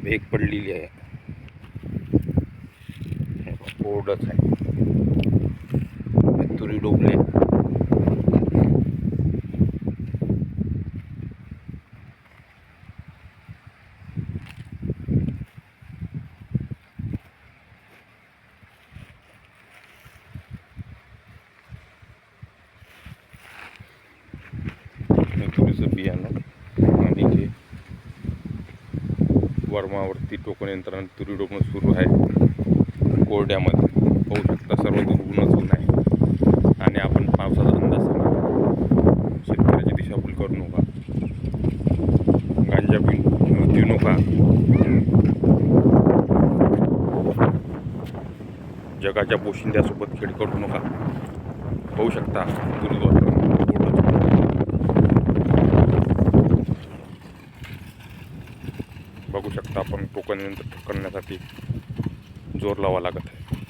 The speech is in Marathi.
भेग पडलेली आहे. कोरडच आहे. तुरी डोबले. तुरीचं बियाणं आणि हे वर्मावरती टोकन यंत्राने तुरी डोबणं सुरू आहे. कोरड्यामध्ये पाहू शकता सर्वदूर ऊनच ऊन आहे. आणि आपण पावसाचा अंदाज सांगा. शेतकऱ्याची दिशाभूल करू नका. गांजा पिऊ नका. जगाच्या पोशिंद्यासोबत खेळ करू नका. पाहू शकता तुरीवर बघू शकता आपण टोकन यंत्र करण्यासाठी जोर लावा लागत आहे.